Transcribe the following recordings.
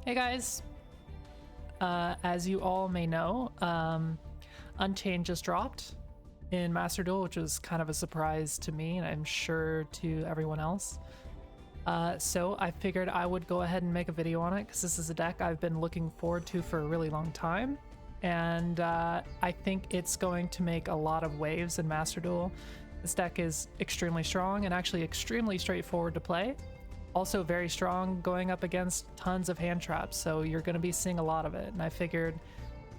Hey guys, as you all may know, Unchained just dropped in Master Duel, which was kind of a surprise to me and I'm sure to everyone else. So I figured I would go ahead and make a video on it because this is a deck I've been looking forward to for a really long time. And I think it's going to make a lot of waves in Master Duel. This deck is extremely strong and actually extremely straightforward to play. Also very strong going up against tons of hand traps, so you're going to be seeing a lot of it. And I figured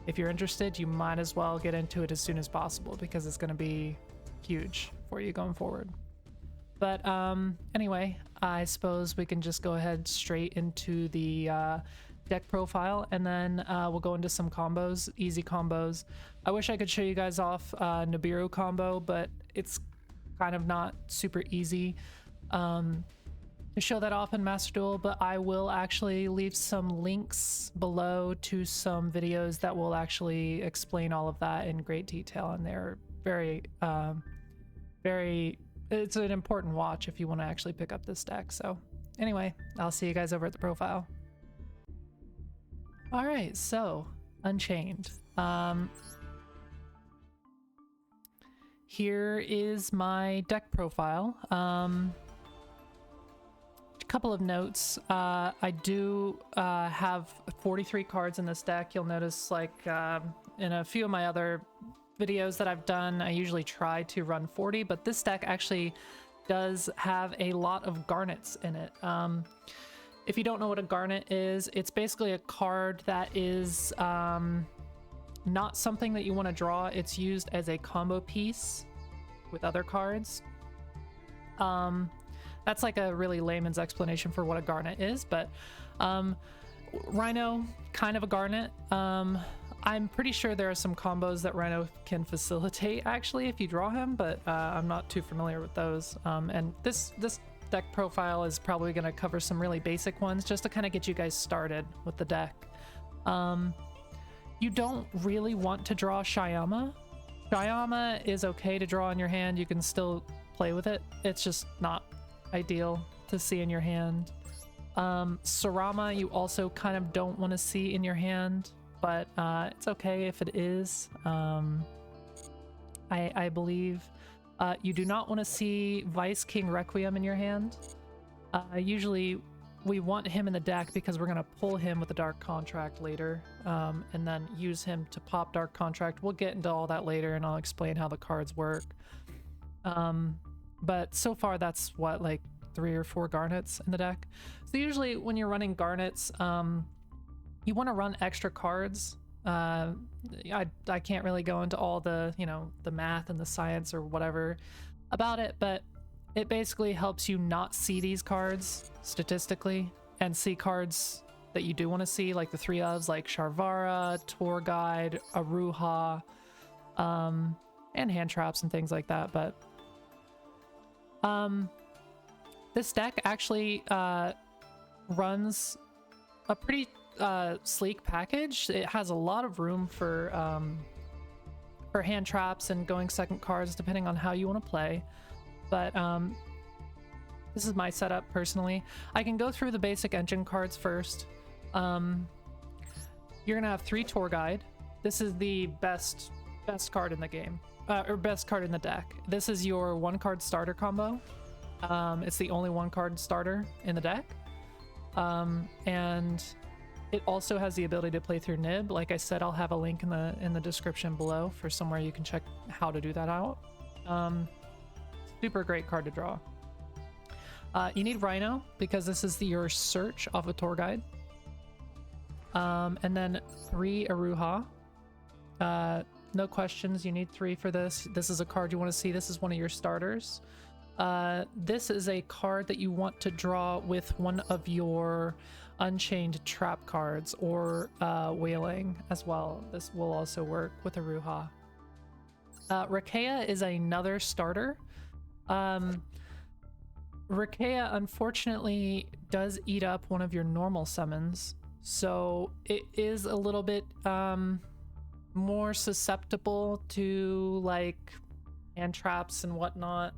if you're interested, you might as well get into it as soon as possible because it's going to be huge for you going forward. But anyway, I suppose we can just go ahead straight into the deck profile, and then we'll go into some combos, easy combos. I wish I could show you guys off Nibiru combo, but it's kind of not super easy to show that off in Master Duel, but I will actually leave some links below to some videos that will actually explain all of that in great detail, and they're very, it's an important watch if you want to actually pick up this deck. So anyway, I'll see you guys over at the profile. All right, so Unchained. Here is my deck profile. Couple of notes. I do have 43 cards in this deck. You'll notice, like in a few of my other videos that I've done, I usually try to run 40, but this deck actually does have a lot of garnets in it. If you don't know what a garnet is, it's basically a card that is not something that you want to draw. It's used as a combo piece with other cards. That's like a really layman's explanation for what a garnet is, but Rhino, kind of a garnet. I'm pretty sure there are some combos that Rhino can facilitate actually if you draw him, but I'm not too familiar with those. And this deck profile is probably going to cover some really basic ones just to kind of get you guys started with the deck. You don't really want to draw Shyama. Shyama is okay to draw in your hand. You can still play with it. It's just not ideal to see in your hand. Sarama you also kind of don't want to see in your hand, but it's okay if it is. I believe you do not want to see Vice King Requiem in your hand. Usually we want him in the deck because we're going to pull him with the Dark Contract later, and then use him to pop Dark Contract. We'll get into all that later and I'll explain how the cards work. But so far that's what, like 3 or 4 garnets in the deck. So usually when you're running garnets, you want to run extra cards. I can't really go into all the, you know, the math and the science or whatever about it, but it basically helps you not see these cards statistically and see cards that you do want to see, like the 3 ofs, like Sharvara, Tour Guide, Aruha, and hand traps and things like that. But this deck actually runs a pretty sleek package. It has a lot of room for hand traps and going second cards depending on how you want to play. But this is my setup personally. I can go through the basic engine cards first. You're gonna have 3 Tour Guide. This is the best card in the game. Or best card in the deck. This is your 1-card starter combo. It's the only 1-card starter in the deck. And it also has the ability to play through Nib. Like I said, I'll have a link in the description below for somewhere you can check how to do that out. Super great card to draw. You need Rhino because this is your search off a Tour Guide. And then 3 Aruha. No questions, you need 3 for this. This is a card you want to see. This is one of your starters. This is a card that you want to draw with one of your Unchained trap cards or Wailing as well. This will also work with Aruha. Rakea is another starter. Rakea unfortunately does eat up one of your normal summons, so it is a little bit more susceptible to like hand traps and whatnot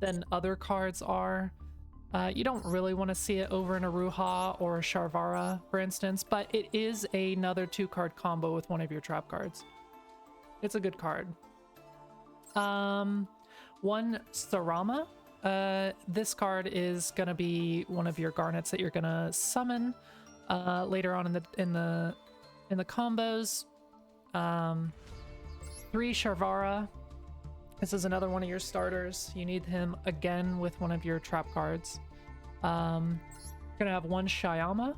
than other cards are. You don't really want to see it over an Aruha or a Sharvara, for instance, but it is another 2-card combo with one of your trap cards. It's a good card. One Sarama. This card is gonna be one of your garnets that you're gonna summon later on in the combos. 3 Sharvara. This is another one of your starters. You need him again with one of your trap cards. You're gonna have 1 Shyama,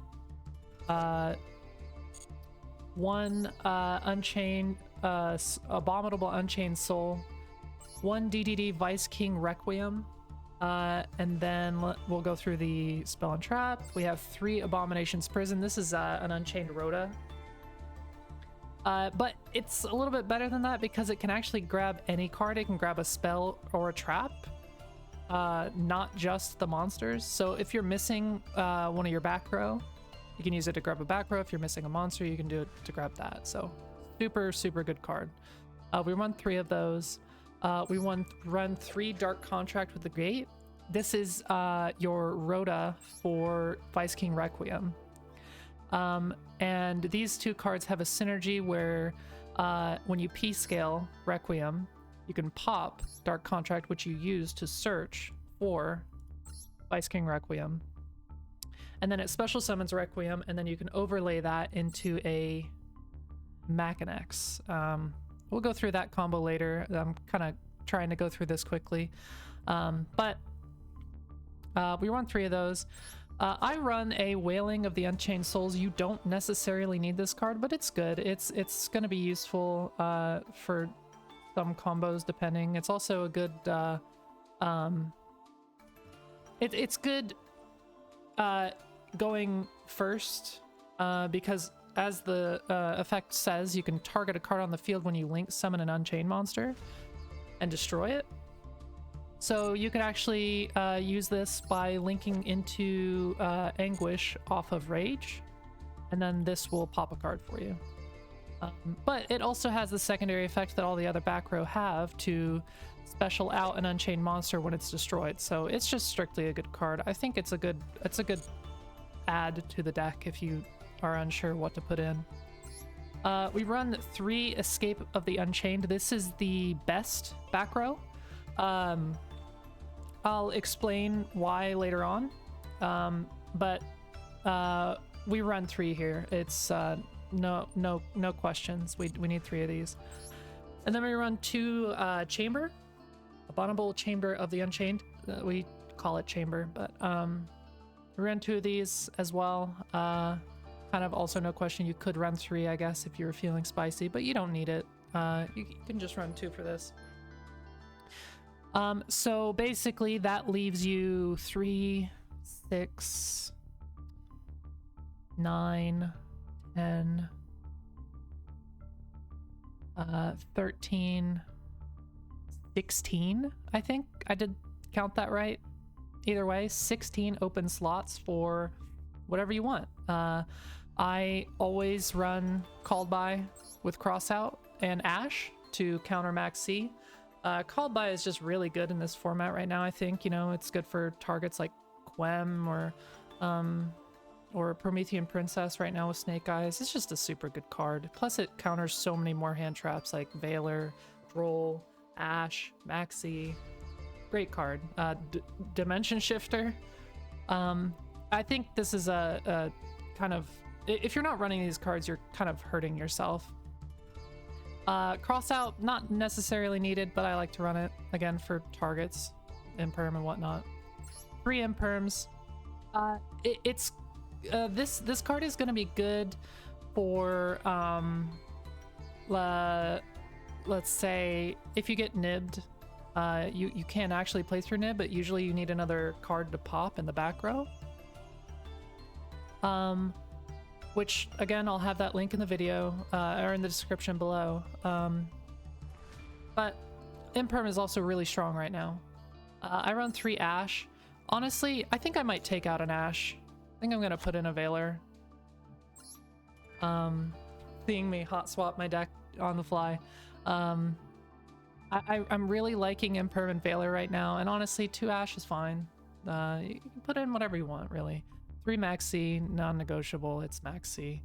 1 Unchained, Abominable Unchained Soul, 1 DDD Vice King Requiem, and then we'll go through the spell and trap. We have 3 Abominations Prison. This is an Unchained Rhoda. But it's a little bit better than that because it can actually grab any card. It can grab a spell or a trap, not just the monsters. So if you're missing one of your back row, you can use it to grab a back row. If you're missing a monster, you can do it to grab that. So super, super good card. We run 3 of those. We run 3 Dark Contract with the Gate. This is your Rhoda for Vice King Requiem. And these 2 cards have a synergy where when you P-scale Requiem, you can pop Dark Contract, which you use to search for Vice King Requiem. And then it special summons Requiem, and then you can overlay that into a Machinex. We'll go through that combo later. I'm kind of trying to go through this quickly. But we run 3 of those. I run a Wailing of the Unchained Souls. You don't necessarily need this card, but it's good. It's going to be useful for some combos, depending. It's also a good... it's good going first, because as the effect says, you can target a card on the field when you link summon an Unchained monster and destroy it. So you could actually use this by linking into Anguish off of Rage, and then this will pop a card for you. But it also has the secondary effect that all the other back row have to special out an Unchained monster when it's destroyed. So it's just strictly a good card. I think it's a good add to the deck if you are unsure what to put in. We run 3 Escape of the Unchained. This is the best back row. I'll explain why later on, but we run 3 here. It's no questions. We need 3 of these, and then we run 2 Chamber, Abominable Chamber of the Unchained. We call it Chamber, but we run 2 of these as well. Kind of also no question. You could run 3, I guess, if you're feeling spicy, but you don't need it. You can just run 2 for this. So basically that leaves you 3, 6, 9, 10, 13, 16, I think I did count that right. Either way, 16 open slots for whatever you want. I always run Called By with Crossout and Ash to counter Max C. Called By is just really good in this format right now, I think. You know, it's good for targets like Quem or Promethean Princess right now with Snake Eyes. It's just a super good card. Plus it counters so many more hand traps like Veiler, Droll, Ash, Maxi. Great card. Dimension Shifter. I think this is a kind of... If you're not running these cards, you're kind of hurting yourself. Crossout, not necessarily needed, but I like to run it, again, for targets, Imperm and whatnot. 3 Imperms. This card is going to be good for, let's say, if you get nibbed, you can actually play through nib, but usually you need another card to pop in the back row. Which, again, I'll have that link in the video, or in the description below. But Imperm is also really strong right now. I run 3 Ash. Honestly, I think I might take out an Ash. I think I'm gonna put in a Veiler. Seeing me hot swap my deck on the fly. I'm really liking Imperm and Veiler right now, and honestly, 2 Ash is fine. You can put in whatever you want, really. 3 max C, non-negotiable, it's max C.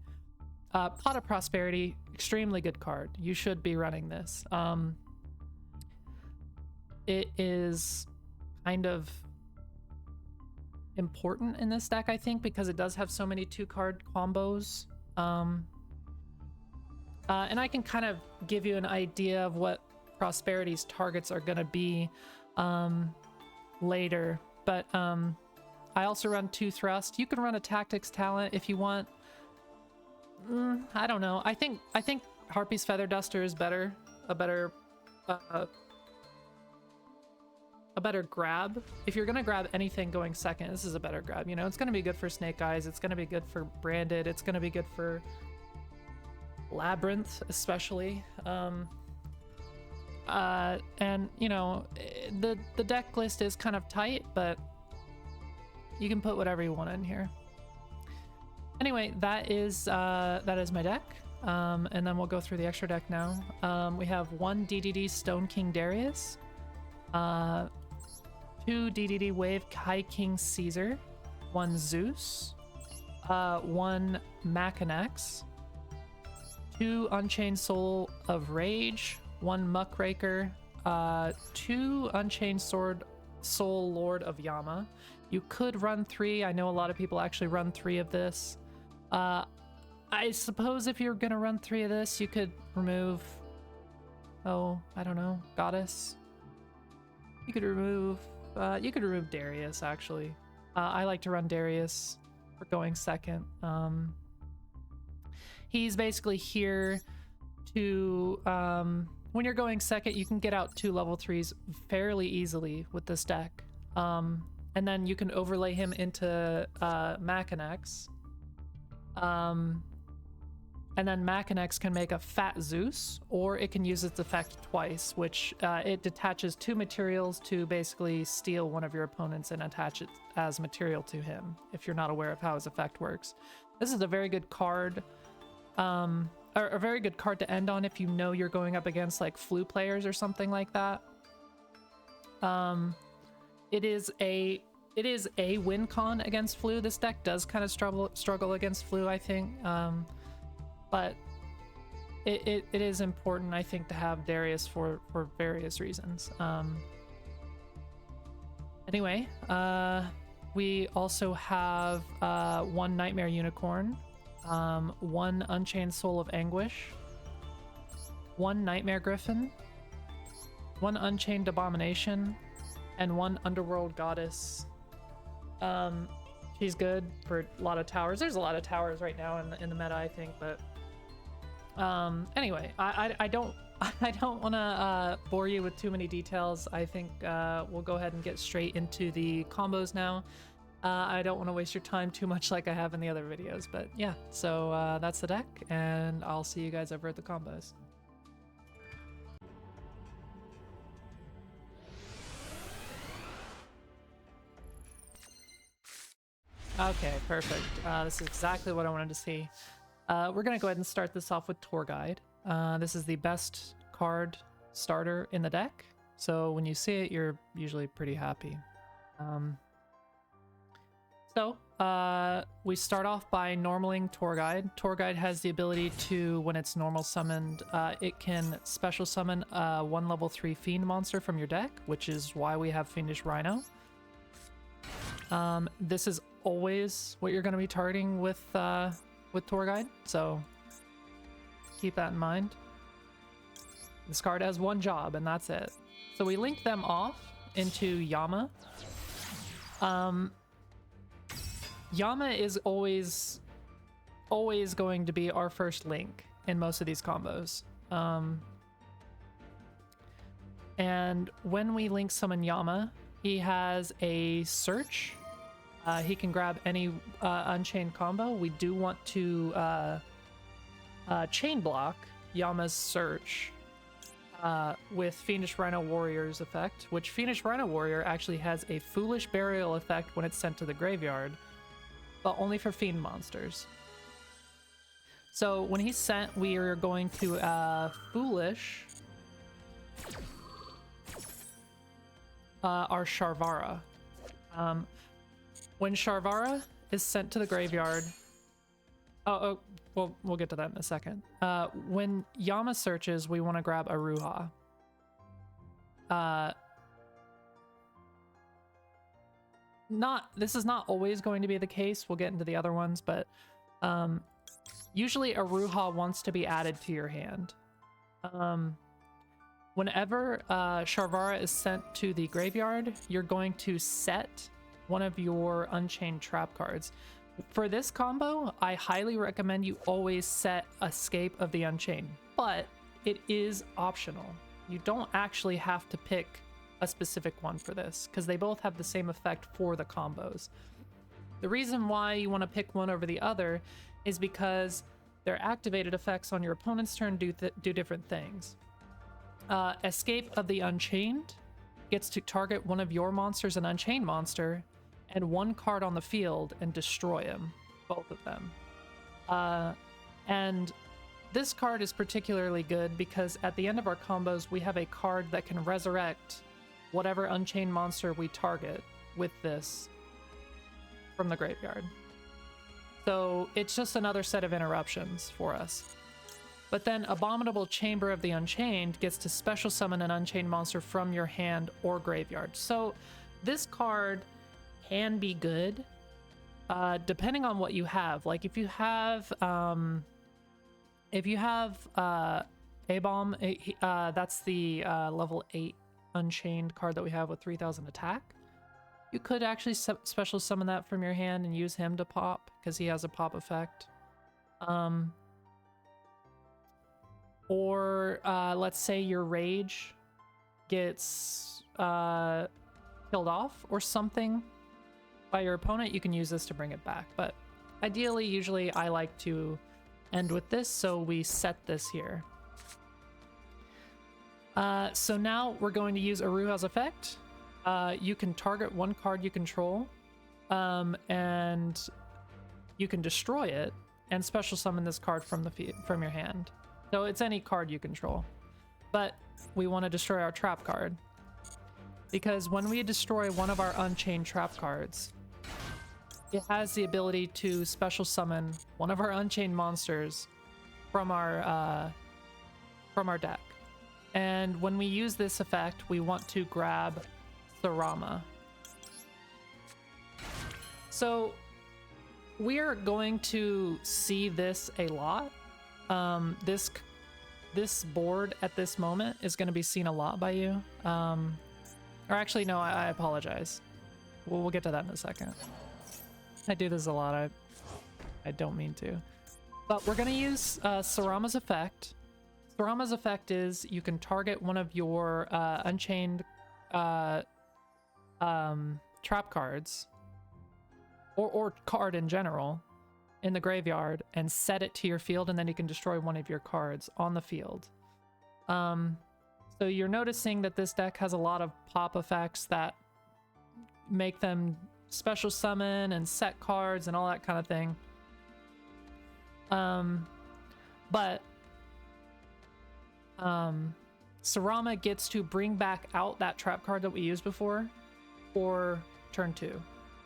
Pot of Prosperity, extremely good card. You should be running this. It is kind of important in this deck, I think, because it does have so many 2-card combos. And I can kind of give you an idea of what Prosperity's targets are going to be later. But I also run 2 Thrust. You can run a Tactics talent if you want. I don't know. I think Harpy's Feather Duster is better. A better grab. If you're gonna grab anything going second, this is a better grab. You know, it's gonna be good for Snake Eyes. It's gonna be good for Branded. It's gonna be good for Labyrinth, especially. And you know, the deck list is kind of tight, but you can put whatever you want in here. Anyway, that is my deck. And then we'll go through the extra deck now. We have 1 DDD Stone King Darius, 2 DDD Wave Kai King Caesar, 1 Zeus, 1 Machinex, 2 Unchained Soul of Rage, 1 Muckraker, 2 Unchained Soul Lord of Yama. You could run 3. I know a lot of people actually run 3 of this. I suppose if you're gonna run 3 of this, you could remove, oh, I don't know, Goddess. You could remove Darius, actually. I like to run Darius for going second. He's basically here to, when you're going second, you can get out 2 level 3s fairly easily with this deck. And then you can overlay him into Machinex. And then Machinex can make a Fat Zeus, or it can use its effect twice, which it detaches 2 materials to basically steal one of your opponents and attach it as material to him, if you're not aware of how his effect works. This is a very good card, or a very good card to end on if you know you're going up against like Flu players or something like that. It is a win con against Flu. This deck does kind of struggle against Flu, I think. But it is important, I think, to have Darius for various reasons. Anyway, we also have 1 Nightmare Unicorn, 1 Unchained Soul of Anguish, 1 Nightmare Griffin, 1 Unchained Abomination, and 1 Underworld Goddess. She's good for a lot of towers. There's a lot of towers right now in the meta, I think, but anyway, I don't want to bore you with too many details. I think we'll go ahead and get straight into the combos now. I don't want to waste your time too much like I have in the other videos, but yeah, so that's the deck, and I'll see you guys over at the combos. Okay, perfect. This is exactly what I wanted to see. We're going to go ahead and start this off with Tour Guide. This is the best card starter in the deck, so when you see it, you're usually pretty happy. We start off by normaling Tour Guide. Tour Guide has the ability to, when it's normal summoned, it can special summon a 1 level 3 Fiend monster from your deck, which is why we have Fiendish Rhino. This is always what you're going to be targeting with Tour Guide, so keep that in mind. This card has 1 job, and that's it. So we link them off into Yama. Yama is always going to be our first link in most of these combos. And when we link summon Yama, he has a search. He can grab any Unchained combo. We do want to chain block Yama's search with Fiendish Rhino Warrior's effect, which Fiendish Rhino Warrior actually has a Foolish Burial effect when it's sent to the graveyard, but only for Fiend monsters. So when he's sent, we are going to Foolish our Sharvara. When Sharvara is sent to the graveyard... Oh, well, we'll get to that in a second. When Yama searches, we want to grab Aruha. This is not always going to be the case. We'll get into the other ones, but usually Aruha wants to be added to your hand. Whenever Sharvara is sent to the graveyard, you're going to set one of your Unchained trap cards. For this combo, I highly recommend you always set Escape of the Unchained, but it is optional. You don't actually have to pick a specific one for this, because they both have the same effect for the combos. The reason why you want to pick one over the other is because their activated effects on your opponent's turn do different things. Escape of the Unchained gets to target one of your monsters, an Unchained monster, and one card on the field and destroy him, both of them. And this card is particularly good because at the end of our combos, we have a card that can resurrect whatever Unchained monster we target with this from the graveyard. So it's just another set of interruptions for us. But then Abominable Chamber of the Unchained gets to special summon an Unchained monster from your hand or graveyard. So this card can be good depending on what you have. Like if you have A-Bomb, that's the level 8 Unchained card that we have with 3000 attack. You could actually special summon that from your hand and use him to pop because he has a pop effect. Or let's say your Rage gets killed off or something by your opponent, you can use this to bring it back. But ideally, usually I like to end with this, so we set this here. So now we're going to use Aruha's effect. You can target one card you control, and you can destroy it and special summon this card from your hand. So it's any card you control. But we want to destroy our trap card, because when we destroy one of our Unchained trap cards, it has the ability to special summon one of our Unchained monsters from our deck. And when we use this effect, we want to grab Sarama. So we're going to see this a lot. This board at this moment is going to be seen a lot by you. Or actually, no, I apologize. We'll get to that in a second. I do this a lot. I don't mean to. But we're going to use Sarama's effect. Sarama's effect is you can target one of your Unchained trap cards, or card in general, in the graveyard, and set it to your field, and then you can destroy one of your cards on the field. So you're noticing that this deck has a lot of pop effects that make them special summon and set cards and all that kind of thing. But Sarama gets to bring back out that trap card that we used before for turn 2. It's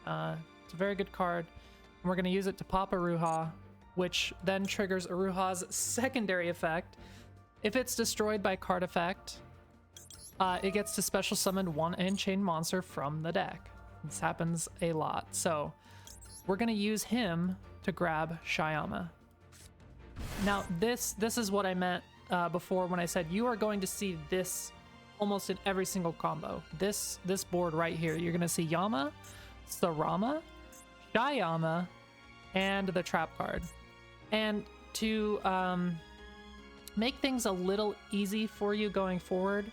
a very good card. And we're going to use it to pop Aruha, which then triggers Aruha's secondary effect. If it's destroyed by card effect, it gets to special summon one Unchained monster from the deck. This happens a lot. So we're going to use him to grab Shyama. Now, this is what I meant before when I said you are going to see this almost in every single combo. This board right here, you're going to see Yama, Sarama, Shyama, and the trap card. And to make things a little easy for you going forward,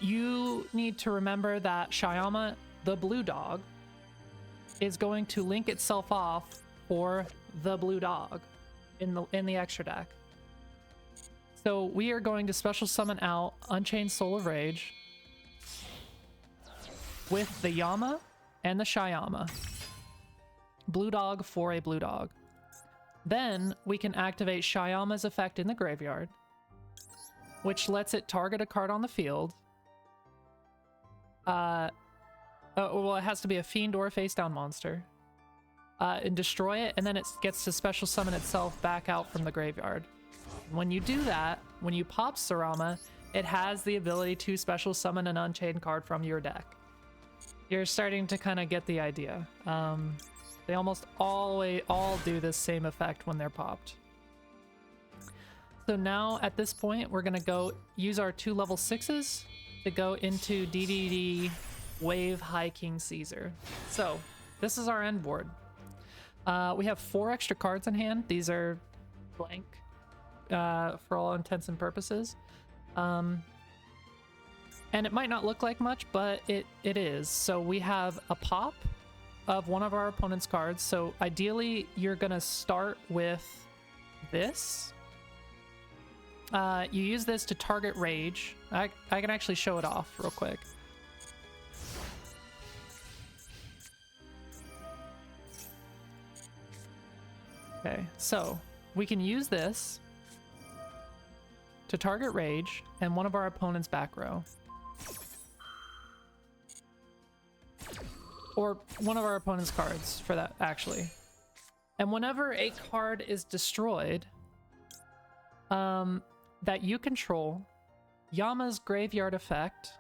you need to remember that Shyama, the blue dog, is going to link itself off for the blue dog in the extra deck. So we are going to special summon out Unchained Soul of Rage with the Yama and the Shyama. Blue dog for a blue dog. Then we can activate Shyama's effect in the graveyard, which lets it target a card on the field. Well, it has to be a fiend or a face down monster. And destroy it, and then it gets to special summon itself back out from the graveyard. When you do that, when you pop Sarama, it has the ability to special summon an Unchained card from your deck. You're starting to kind of get the idea. They almost all do this same effect when they're popped. So now at this point, we're gonna go use our 2 level 6s to go into DDD Wave High King Caesar. So this is our end board. We have 4 extra cards in hand. These are blank for all intents and purposes. And it might not look like much, but it is. So we have a pop of one of our opponent's cards. So ideally, you're going to start with this. You use this to target Rage. I can actually show it off real quick. Okay, so we can use this to target Rage and one of our opponent's back row. Or one of our opponent's cards, for that, actually. And whenever a card is destroyed that you control, Yama's Graveyard Effect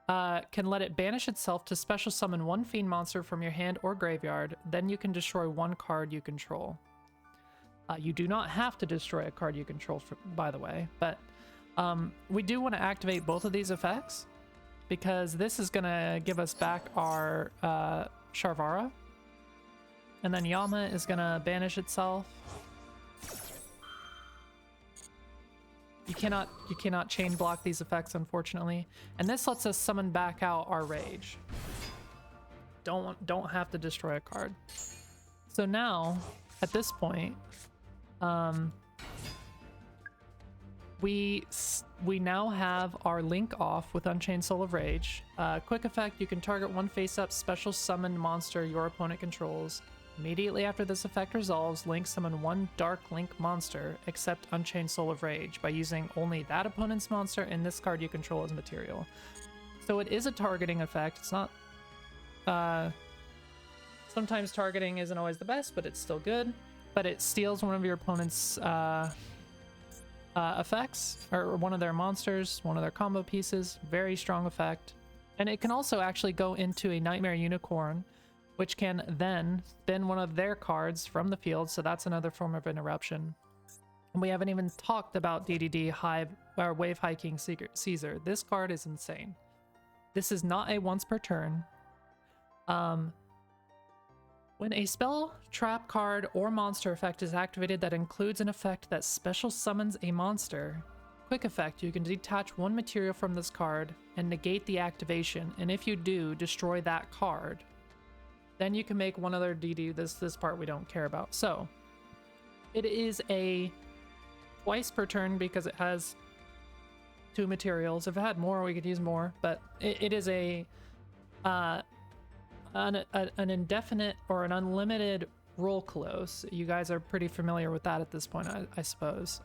can let it banish itself to special summon 1 fiend monster from your hand or graveyard. Then you can destroy 1 card you control. You do not have to destroy a card you control, by the way, but we do want to activate both of these effects because this is going to give us back our Sharvara, and then Yama is going to banish itself. You cannot chain block these effects, unfortunately, and this lets us summon back out our Rage. Don't have to destroy a card. So now at this point, we now have our link off with Unchained Soul of Rage. Quick effect, you can target 1 face-up special summoned monster your opponent controls. Immediately after this effect resolves, Link summon 1 Dark Link monster, except Unchained Soul of Rage, by using only that opponent's monster and this card you control as material. So it is a targeting effect. It's not... sometimes targeting isn't always the best, but it's still good. But it steals one of your opponent's effects, or one of their monsters, one of their combo pieces. Very strong effect. And it can also actually go into a Nightmare Unicorn, which can then spin one of their cards from the field, so that's another form of interruption. And we haven't even talked about DDD Wave High King Caesar. This card is insane. This is not a once per turn. When a spell, trap card, or monster effect is activated that includes an effect that special summons a monster, quick effect, you can detach 1 material from this card and negate the activation, and if you do, destroy that card. Then you can make one other DD. This part we don't care about. So it is a twice per turn because it has 2 materials. If it had more, we could use more, but it is an indefinite or an unlimited roll close. You guys are pretty familiar with that at this point, I suppose.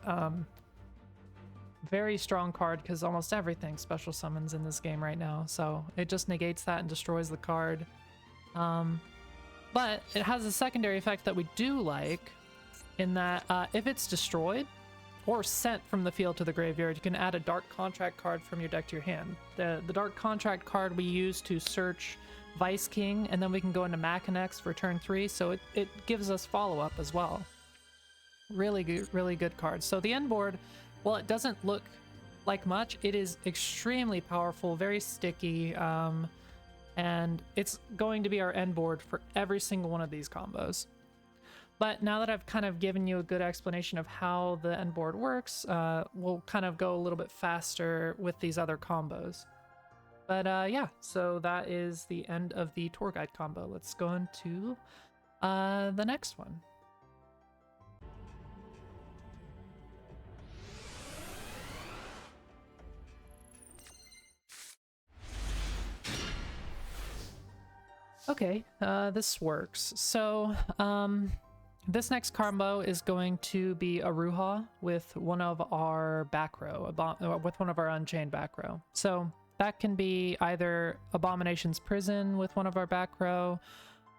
Very strong card because almost everything special summons in this game right now, so it just negates that and destroys the card. But it has a secondary effect that we do like, in that if it's destroyed or sent from the field to the graveyard, you can add a Dark Contract card from your deck to your hand. The Dark Contract card we use to search Vice King, and then we can go into Machinex for turn 3, so it gives us follow-up as well. Really good card. So the end board, while it doesn't look like much, it is extremely powerful, very sticky, and it's going to be our end board for every single one of these combos. But now that I've kind of given you a good explanation of how the end board works, we'll kind of go a little bit faster with these other combos. But yeah, so that is the end of the tour guide combo. Let's go into the next one. Okay, this works. So, this next combo is going to be Aruha with one of our Backrow, with one of our Unchained Backrow. So, that can be either Abomination's Prison with one of our Backrow.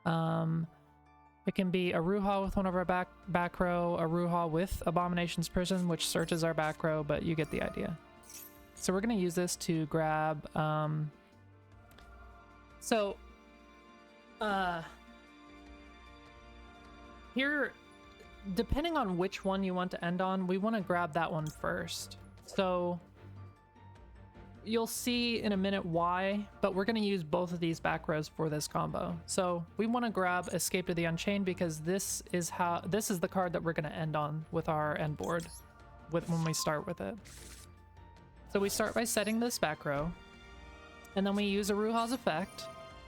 It can be Aruha with one of our Backrow, Aruha with Abomination's Prison, which searches our Backrow, but you get the idea. So we're going to use this to grab... here, depending on which one you want to end on, we want to grab that one first. So you'll see in a minute why, but we're going to use both of these Backrows for this combo. So we want to grab Escape to the Unchained because this is the card that we're going to end on with our end board when we start with it. So we start by setting this Backrow, and then we use Aruha's effect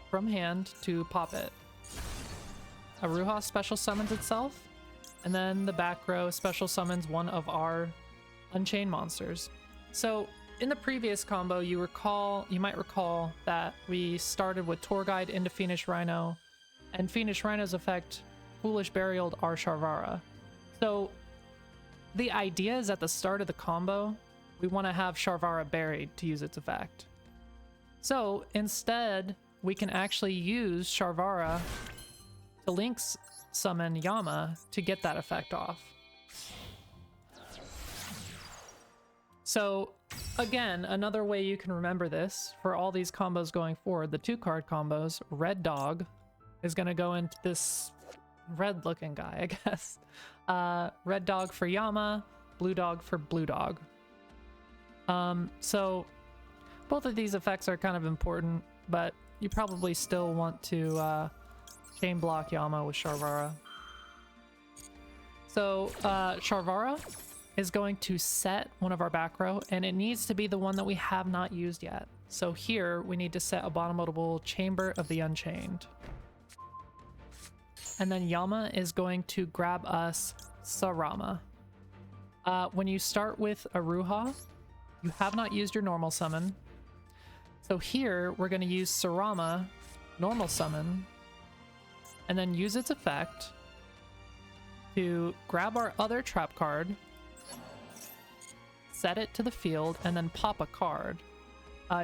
from hand to pop it. Aruha special summons itself, and then the Backrow special summons one of our Unchained monsters. So in the previous combo, you might recall that we started with Tour Guide into Fiendish Rhino, and Fiendish Rhino's effect, Foolish Burial our Sharvara. So the idea is at the start of the combo, we want to have Sharvara buried to use its effect. So instead, we can actually use Sharvara to Link's summon Yama to get that effect off. So again, another way you can remember this for all these combos going forward, the 2-card combos, Red Dog is going to go into this red looking guy, I guess. Red Dog for Yama, Blue Dog for Blue Dog. So both of these effects are kind of important, but you probably still want to chain block Yama with Sharvara. So Sharvara is going to set one of our Backrow, and it needs to be the one that we have not used yet. So here we need to set Abominable Chamber of the Unchained. And then Yama is going to grab us Sarama. When you start with Aruha, you have not used your normal summon. So here we're going to use Sarama, normal summon, and then use its effect to grab our other trap card, set it to the field, and then pop a card.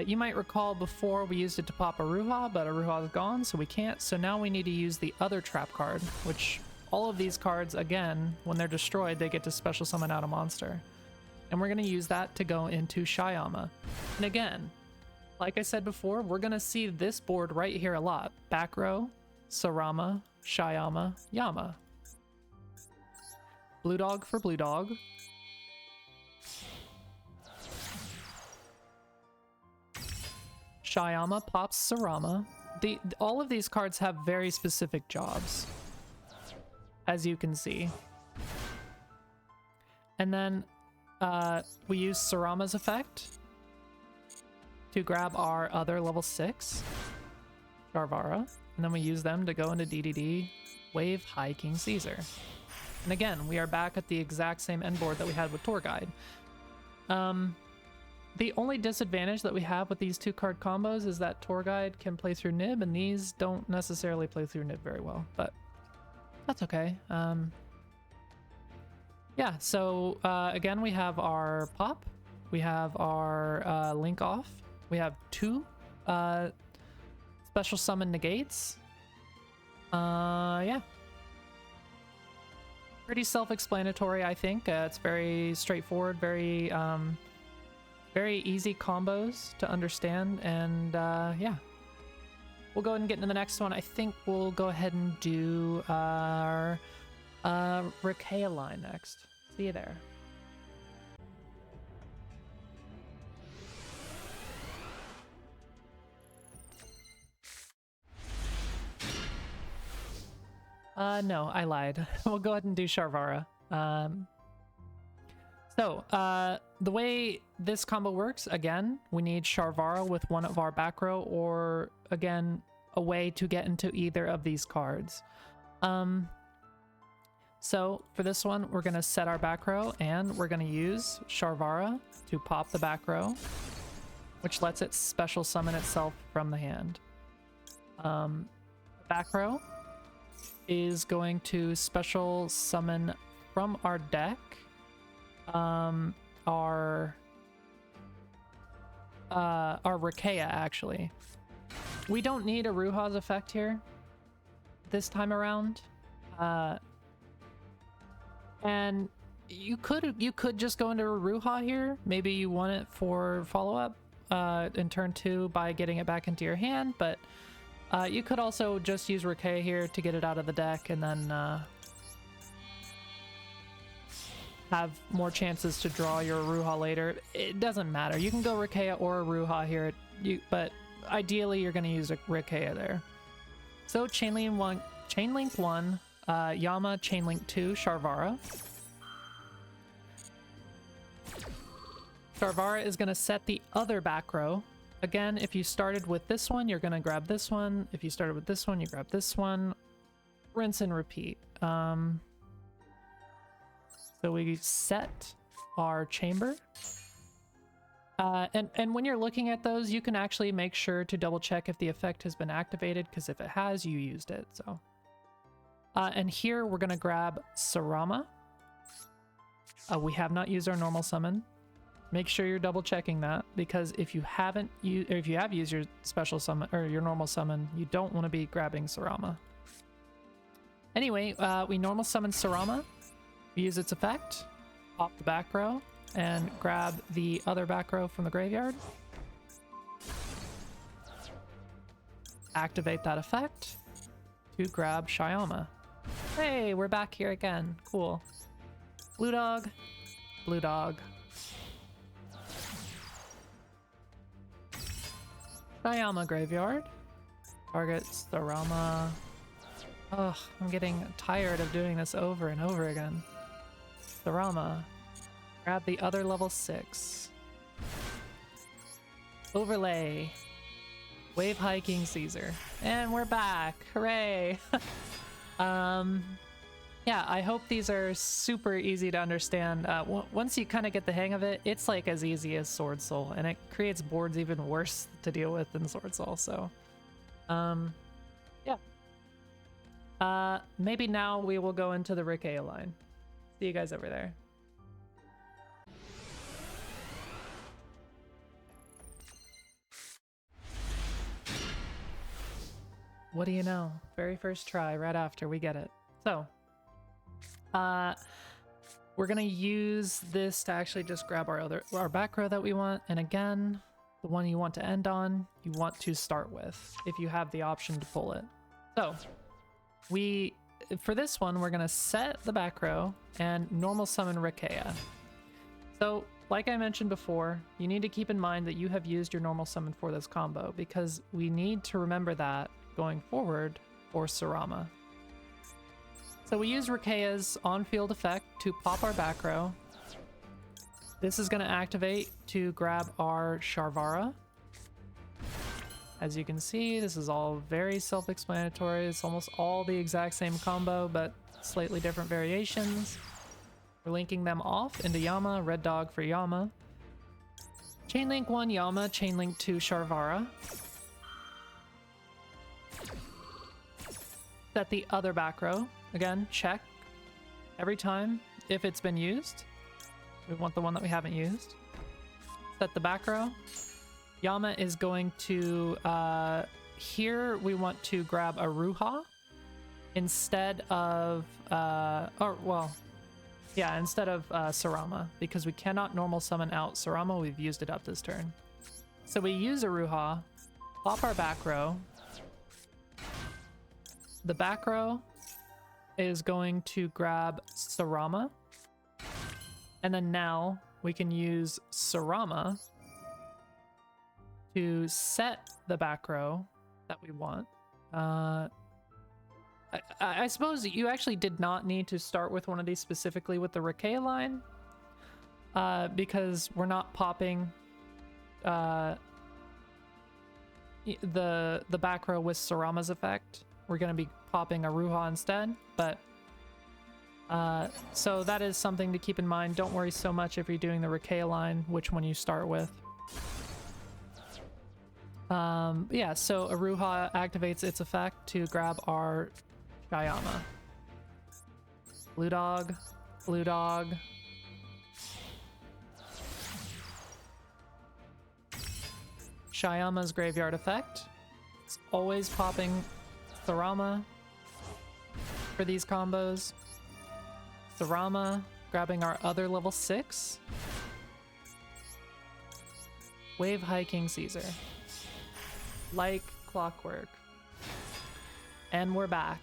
You might recall before we used it to pop Aruha, but Aruha is gone, so we can't. So now we need to use the other trap card, which all of these cards, again, when they're destroyed, they get to special summon out a monster. And we're going to use that to go into Shyama. And again, like I said before, we're going to see this board right here a lot. Backrow, Sarama, Shyama, Yama. Blue Dog for Blue Dog. Shyama pops Sarama. All of these cards have very specific jobs, as you can see. And then we use Sarama's effect to grab our other level 6, Sharvara, and then we use them to go into DDD, Wave High King Caesar. And again, we are back at the exact same end board that we had with Tour Guide. The only disadvantage that we have with these 2-card combos is that Tour Guide can play through Nib, and these don't necessarily play through Nib very well, but that's okay. Yeah, so again, we have our pop, we have our link off, we have 2 special summon negates. Yeah. Pretty self-explanatory, I think. It's very straightforward, very easy combos to understand, and yeah. We'll go ahead and get into the next one. I think we'll go ahead and do our Rakea line next. See you there. No, I lied. We'll go ahead and do Sharvara. So, the way this combo works, again, we need Sharvara with one of our Backrow, or, again, a way to get into either of these cards. So, for this one, we're going to set our Backrow, and we're going to use Sharvara to pop the Backrow, which lets it special summon itself from the hand. Backrow is going to special summon from our deck our our Rakea, actually. We don't need Aruha's effect here this time around. And you could just go into Aruha here. Maybe you want it for follow-up in turn 2 by getting it back into your hand, but you could also just use Rakea here to get it out of the deck and then have more chances to draw your Aruha later. It doesn't matter. You can go Rakea or Aruha here, but ideally you're going to use a Rakea there. So Chainlink 1, Yama, Chainlink 2, Sharvara. Sharvara is going to set the other back row. Again, if you started with this one, you're going to grab this one. If you started with this one, you grab this one. Rinse and repeat. So we set our chamber. And when you're looking at those, you can actually make sure to double check if the effect has been activated, because if it has, you used it. So, and here we're going to grab Sarama. We have not used our normal summon. Make sure you're double checking that, because if you haven't used, or if you have used your special summon or your normal summon, you don't want to be grabbing Sarama. Anyway, we normal summon Sarama. We use its effect, pop the back row, and grab the other back row from the graveyard. Activate that effect to grab Shyama. Hey, we're back here again. Cool. Blue dog. Blue dog. Shyama graveyard. Target Sarama. Ugh, I'm getting tired of doing this over and over again. Sarama. Grab the other level 6. Overlay. Wave hiking Caesar. And we're back. Hooray. Yeah, I hope these are super easy to understand. Once you kind of get the hang of it, it's like as easy as Sword Soul, and it creates boards even worse to deal with than Sword Soul, so yeah. Maybe now we will go into the Rakea line. See you guys over there. What do you know? Very first try, right after we get it. So we're gonna use this to actually just grab our back row that we want, and again, the one you want to end on, you want to start with if you have the option to pull it. So for this one, we're gonna set the back row and normal summon Rakea. So like I mentioned before, you need to keep in mind that you have used your normal summon for this combo, because we need to remember that going forward for Sarama. So we use Rakea's on-field effect to pop our back row. This is going to activate to grab our Sharvara. As you can see, this is all very self-explanatory. It's almost all the exact same combo, but slightly different variations. We're linking them off into Yama, red dog for Yama. Chainlink 1 Yama, Chainlink 2 Sharvara. Set the other back row. Again, check every time if it's been used. We want the one that we haven't used. Set the back row. Yama is going to, here we want to grab Aruha instead of, instead of Sarama, because we cannot normal summon out Sarama. We've used it up this turn. So we use Aruha, pop our back row. The back row is going to grab Sarama, and then now we can use Sarama to set the back row that we want. I suppose you actually did not need to start with one of these specifically with the Rakea line, because we're not popping the back row with Sarama's effect. We're going to be popping Aruha instead, but so that is something to keep in mind. Don't worry so much if you're doing the Rakea line, which one you start with. Yeah, so Aruha activates its effect to grab our Shyama. Blue dog, blue dog. Shyama's graveyard effect. It's always popping Tharama for these combos. Tharama grabbing our other level 6. Wave hiking Caesar. Like clockwork. And we're back.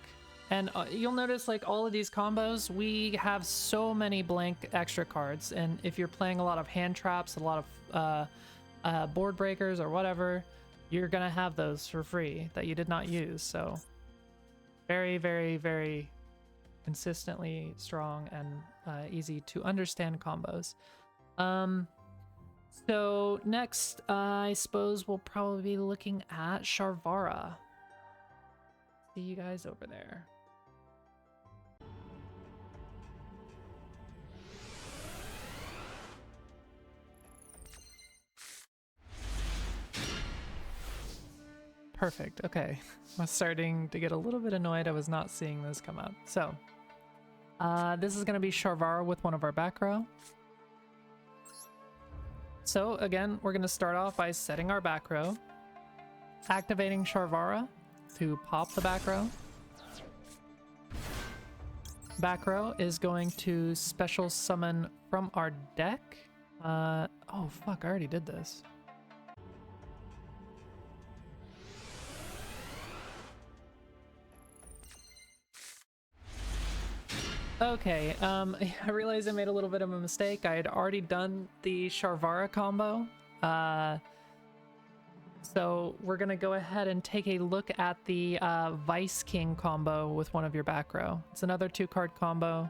And you'll notice, like, all of these combos, we have so many blank extra cards. And if you're playing a lot of hand traps, a lot of board breakers or whatever, you're gonna have those for free that you did not use. So very, very, very consistently strong and easy to understand combos. So next, I suppose we'll probably be looking at Sharvara. See you guys over there. Perfect. Okay. I was starting to get a little bit annoyed. I was not seeing this come up. So, this is going to be Sharvara with one of our Backrow. So, again, we're going to start off by setting our Backrow, activating Sharvara to pop the Backrow. Backrow is going to special summon from our deck. Oh, fuck, I already did this. Okay, I realized I made a little bit of a mistake. I had already done the Sharvara combo. So we're gonna go ahead and take a look at the Vice King combo with one of your Backrow. It's another 2-card combo.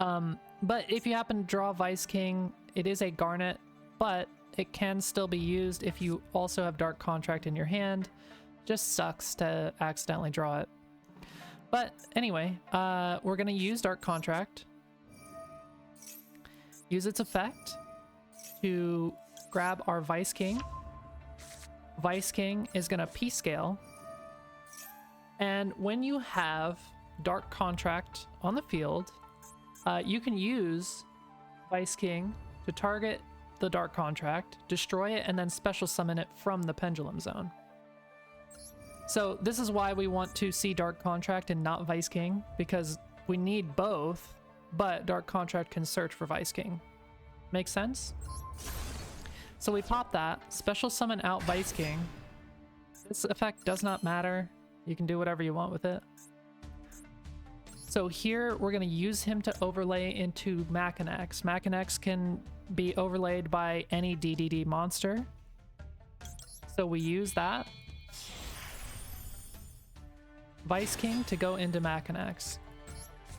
But if you happen to draw Vice King, it is a Garnet, but it can still be used if you also have Dark Contract in your hand. Just sucks to accidentally draw it. But anyway, we're going to use Dark Contract, use its effect to grab our Vice King. Vice King is going to P-scale. And when you have Dark Contract on the field, you can use Vice King to target the Dark Contract, destroy it, and then special summon it from the Pendulum Zone. So this is why we want to see Dark Contract and not Vice King, because we need both, but Dark Contract can search for Vice King. Make sense? So we pop that, special summon out Vice King. This effect does not matter. You can do whatever you want with it. So here we're going to use him to overlay into Machinex. Machinex can be overlaid by any DDD monster. So we use that. Vice King to go into Machinex.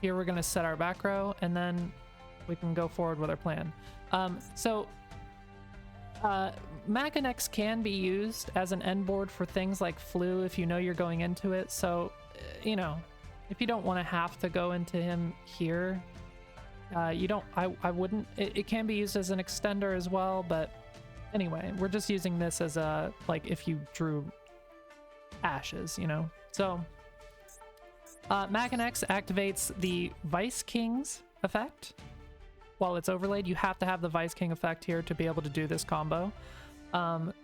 Here we're going to set our Backrow, and then we can go forward with our plan. Machinex can be used as an endboard for things like Flu if you know you're going into it. So, you know, if you don't want to have to go into him here, you don't. I wouldn't. It can be used as an extender as well, but anyway, we're just using this as a, like, if you drew ashes, you know. So Machinex activates the Vice King's effect. While it's overlaid, you have to have the Vice King effect here to be able to do this combo.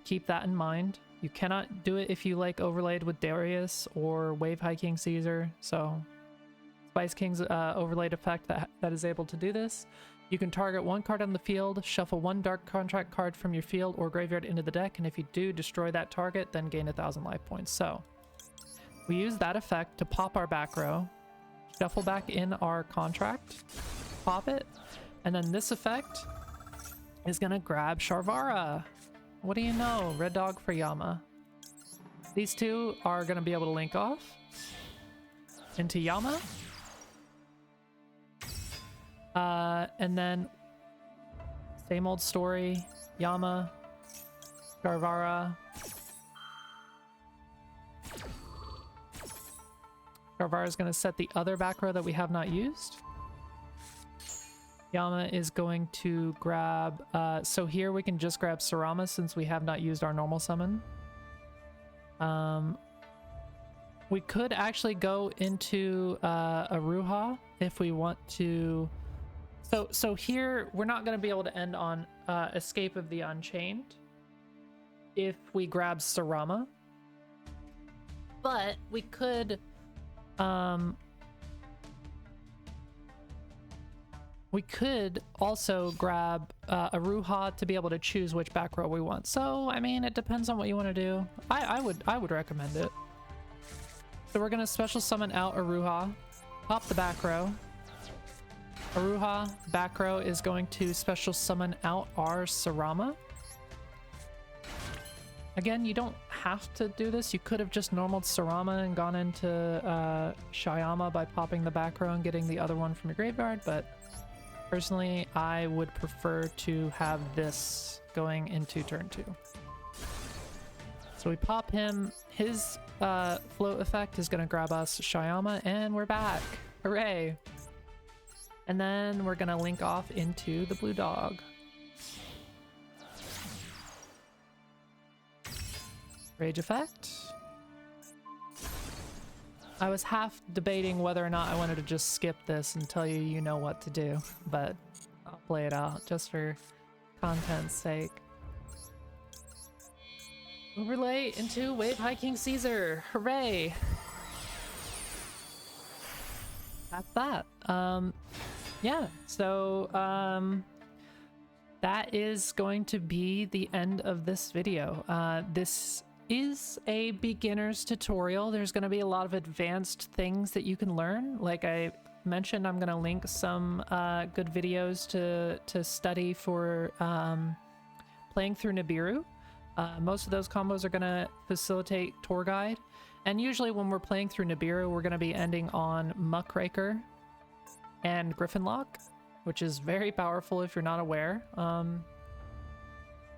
Keep that in mind. You cannot do it if you like overlaid with Darius or Wave Hiking Caesar. So Vice King's overlaid effect that is able to do this. You can target one card on the field, shuffle one Dark Contract card from your field or graveyard into the deck, and if you do, destroy that target, then gain 1,000 life points. So we use that effect to pop our Backrow, shuffle back in our contract, pop it, and then this effect is gonna grab Sharvara. What do you know? Red Dog for Yama. These two are gonna be able to link off into Yama. And then same old story, Yama, Sharvara. Sharvara is going to set the other Backrow that we have not used. Yama is going to grab... so here we can just grab Sarama since we have not used our normal summon. We could actually go into Aruha if we want to... So here we're not going to be able to end on Escape of the Unchained. if we grab Sarama. But we could also grab Aruha to be able to choose which back row we want. So I mean, it depends on what you want to do. I would recommend it. So we're gonna special summon out Aruha, pop the back row. Aruha Backrow is going to special summon out our Sarama. Again, you don't have to do this. You could have just normaled Sarama and gone into Shyama by popping the back row and getting the other one from your graveyard, but personally, I would prefer to have this going into turn 2. So we pop him. His float effect is going to grab us Shyama, and we're back. Hooray! And then we're going to link off into the blue dog. Rage effect. I was half debating whether or not I wanted to just skip this and tell you you know what to do, but I'll play it out just for content's sake. Overlay into Wave High King Caesar. Hooray! That's that. Yeah, so that is going to be the end of this video. This is a beginner's tutorial. There's going to be a lot of advanced things that you can learn. Like I mentioned, I'm going to link some good videos to study for playing through Nibiru. Most of those combos are going to facilitate Tour Guide. And usually when we're playing through Nibiru, we're going to be ending on Muckraker and Griffinlock, which is very powerful if you're not aware.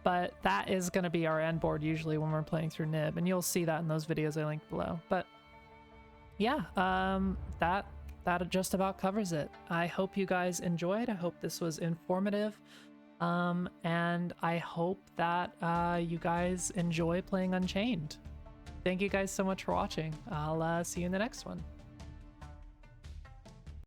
But that is going to be our end board usually when we're playing through Nib, and you'll see that in those videos I linked below. But yeah, that just about covers it. I hope you guys enjoyed. I hope this was informative. And I hope that you guys enjoy playing Unchained. Thank you guys so much for watching. I'll see you in the next one.